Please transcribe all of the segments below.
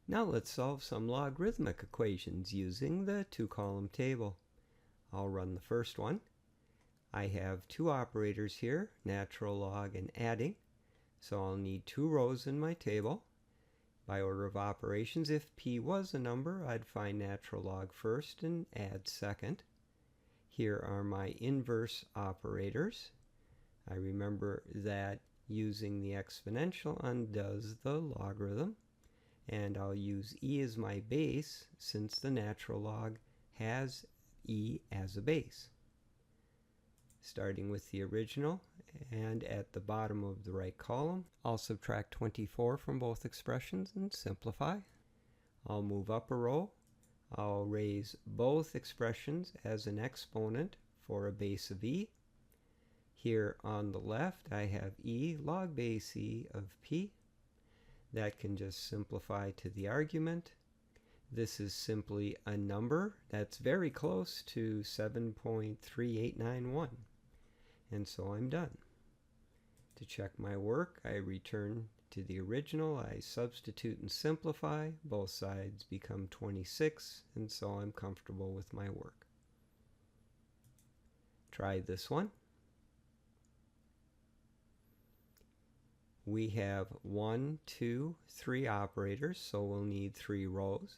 Now let's solve some logarithmic equations using the two-column table. I'll run the first one. I have two operators here, natural log and adding, so I'll need two rows in my table. By order of operations, if p was a number, I'd find natural log first and add second. Here are my inverse operators. I remember that using the exponential undoes the logarithm. And I'll use e as my base since the natural log has e as a base. Starting with the original, and at the bottom of the right column, I'll subtract 24 from both expressions and simplify. I'll move up a row. I'll raise both expressions as an exponent for a base of e. Here on the left, I have e log base e of p. That can just simplify to the argument. This is simply a number that's very close to 7.3891. And so I'm done. To check my work, I return to the original. I substitute and simplify. Both sides become 26, and so I'm comfortable with my work. Try this one. We have 1, 2, 3 operators, so we'll need 3 rows.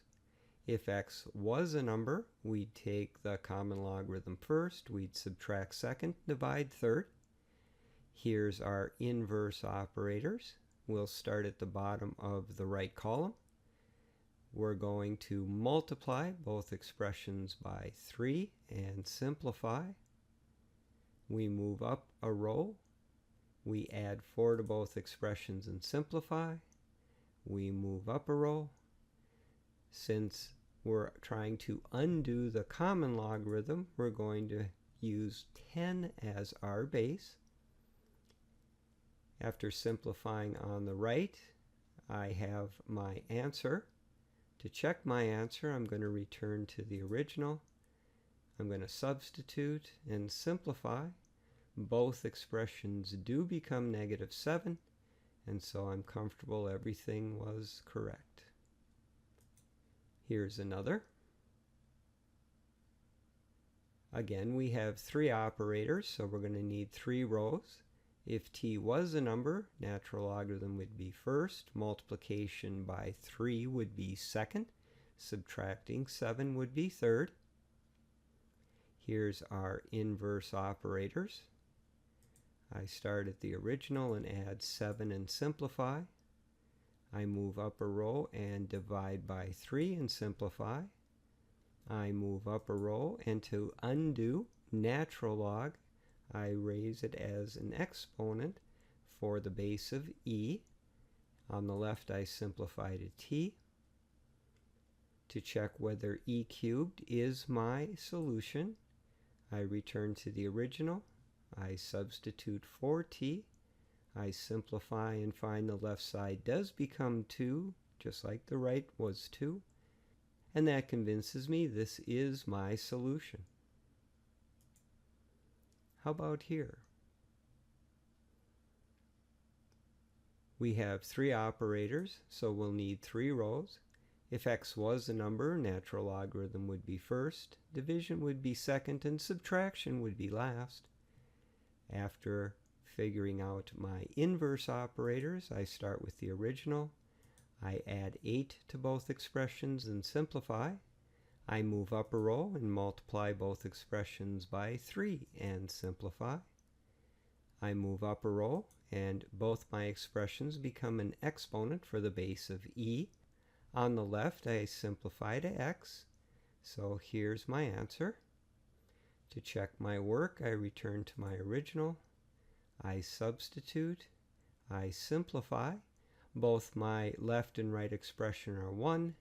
If x was a number, we'd take the common logarithm first, we'd subtract second, divide third. Here's our inverse operators. We'll start at the bottom of the right column. We're going to multiply both expressions by 3 and simplify. We move up a row. We add 4 to both expressions and simplify. We move up a row. Since we're trying to undo the common logarithm, we're going to use 10 as our base. After simplifying on the right, I have my answer. To check my answer, I'm going to return to the original. I'm going to substitute and simplify. Both expressions do become -7, and so I'm comfortable everything was correct. Here's another. Again, we have 3 operators, so we're going to need 3 rows. If t was a number, natural logarithm would be first, multiplication by 3 would be second, subtracting 7 would be third. Here's our inverse operators. I start at the original and add 7 and simplify. I move up a row and divide by 3 and simplify. I move up a row, and to undo natural log, I raise it as an exponent for the base of e. On the left, I simplify to t. To check whether e cubed is my solution, I return to the original. I substitute for t. I simplify and find the left side does become 2, just like the right was 2. And that convinces me this is my solution. How about here? We have 3 operators, so we'll need 3 rows. If x was a number, natural logarithm would be first, division would be second, and subtraction would be last. After figuring out my inverse operators, I start with the original. I add 8 to both expressions and simplify. I move up a row and multiply both expressions by 3 and simplify. I move up a row and both my expressions become an exponent for the base of e. On the left, I simplify to x. So here's my answer. To check my work, I return to my original. I substitute. I simplify. Both my left and right expression are 1,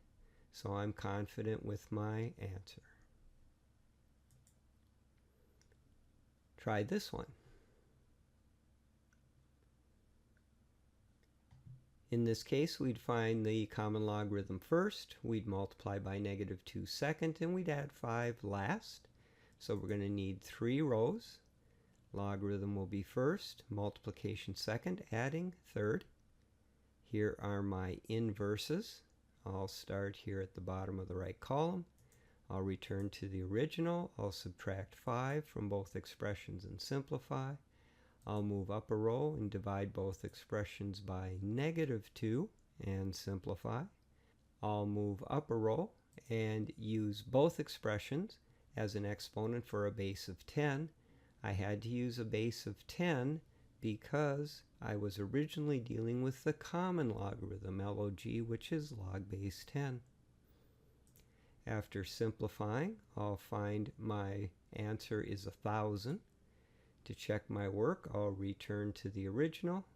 so I'm confident with my answer. Try this one. In this case, we'd find the common logarithm first, we'd multiply by -2 second, and we'd add 5 last. So we're going to need 3 rows. Logarithm will be first, multiplication second, adding third. Here are my inverses. I'll start here at the bottom of the right column. I'll return to the original. I'll subtract 5 from both expressions and simplify. I'll move up a row and divide both expressions by -2 and simplify. I'll move up a row and use both expressions as an exponent for a base of 10. I had to use a base of 10 because I was originally dealing with the common logarithm, log, which is log base 10. After simplifying, I'll find my answer is 1,000. To check my work, I'll return to the original,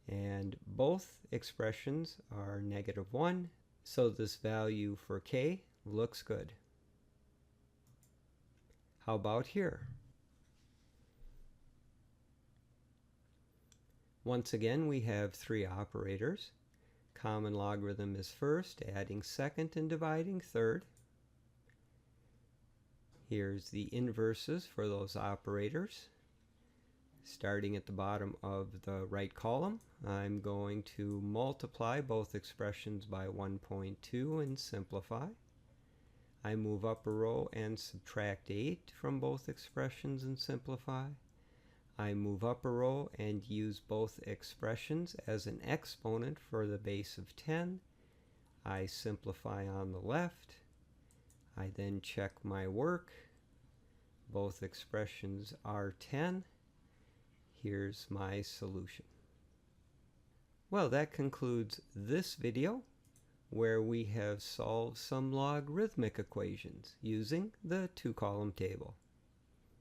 and both expressions are -1, so this value for k looks good. How about here? Once again, we have 3 operators. Common logarithm is first, adding second, and dividing third. Here's the inverses for those operators. Starting at the bottom of the right column, I'm going to multiply both expressions by 1.2 and simplify. I move up a row and subtract 8 from both expressions and simplify. I move up a row and use both expressions as an exponent for the base of 10. I simplify on the left. I then check my work. Both expressions are 10. Here's my solution. Well, that concludes this video where we have solved some logarithmic equations using the 2-column table.